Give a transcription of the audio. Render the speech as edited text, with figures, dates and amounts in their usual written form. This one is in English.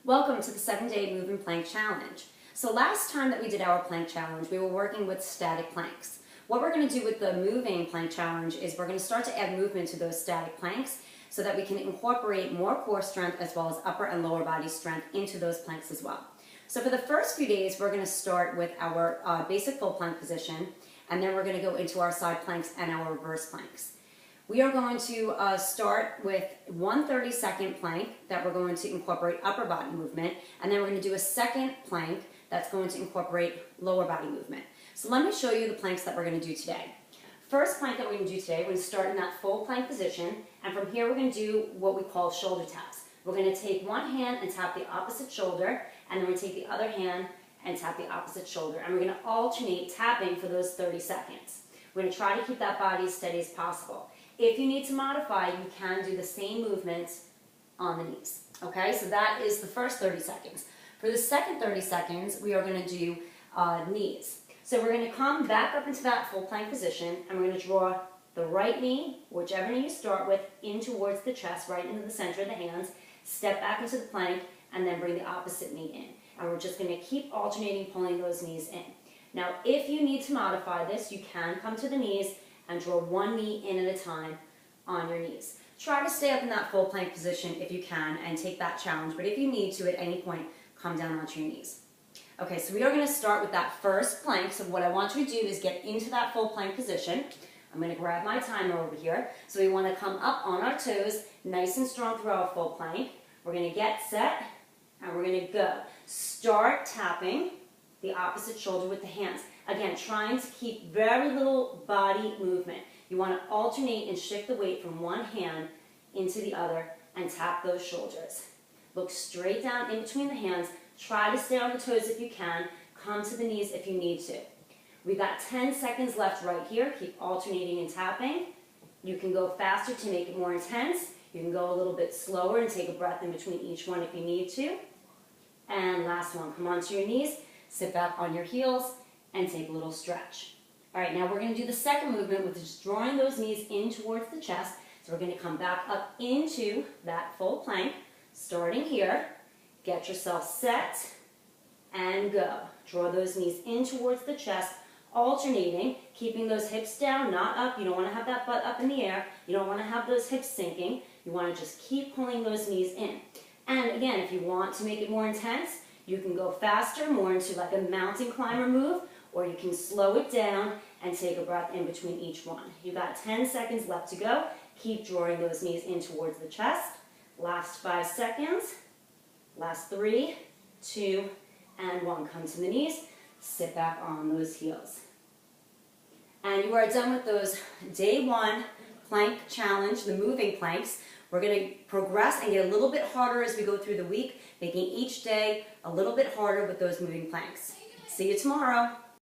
Welcome to the 7-day moving plank challenge. So last time that we did our plank challenge, we were working with static planks. What we're going to do with the moving plank challenge is we're going to start to add movement to those static planks so that we can incorporate more core strength as well as upper and lower body strength into those planks as well. So for the first few days, we're going to start with our basic full plank position, and then we're going to go into our side planks and our reverse planks. We are going to start with one 30-second plank that we're going to incorporate upper body movement, and then we're going to do a second plank that's going to incorporate lower body movement. So let me show you the planks that we're going to do today. First plank that we're going to do today, we're going to start in that full plank position, and from here we're going to do what we call shoulder taps. We're going to take one hand and tap the opposite shoulder, and then we're going to take the other hand and tap the opposite shoulder, and we're going to alternate tapping for those 30 seconds. We're going to try to keep that body as steady as possible. If you need to modify, you can do the same movements on the knees. Okay, so that is the first 30 seconds. For the second 30 seconds, we are going to do knees. So we're going to come back up into that full plank position, and we're going to draw the right knee, whichever knee you start with, in towards the chest, right into the center of the hands, step back into the plank, and then bring the opposite knee in. And we're just going to keep alternating, pulling those knees in. Now, if you need to modify this, you can come to the knees and draw one knee in at a time on your knees. Try to stay up in that full plank position if you can and take that challenge, but if you need to at any point, come down onto your knees. Okay, so we are going to start with that first plank. So what I want you to do is get into that full plank position. I'm going to grab my timer over here. So we want to come up on our toes, nice and strong through our full plank. We're going to get set, and we're going to go. Start tapping the opposite shoulder with the hands. Again, trying to keep very little body movement. You want to alternate and shift the weight from one hand into the other and tap those shoulders. Look straight down in between the hands. Try to stay on the toes if you can. Come to the knees if you need to. We've got 10 seconds left right here. Keep alternating and tapping. You can go faster to make it more intense. You can go a little bit slower and take a breath in between each one if you need to. And last one, come onto your knees, sit back on your heels, and take a little stretch. All right, now we're going to do the second movement, which is drawing those knees in towards the chest. So we're going to come back up into that full plank, starting here. Get yourself set and go. Draw those knees in towards the chest, alternating, keeping those hips down, not up. You don't want to have that butt up in the air. You don't want to have those hips sinking. You want to just keep pulling those knees in. And again, if you want to make it more intense, you can go faster, more into like a mountain climber move, or you can slow it down and take a breath in between each one. You've got 10 seconds left to go. Keep drawing those knees in towards the chest. Last 5 seconds. Last 3, 2, and 1. Come to the knees. Sit back on those heels. And you are done with those day 1 plank challenge, the moving planks. We're going to progress and get a little bit harder as we go through the week, making each day a little bit harder with those moving planks. See you tomorrow.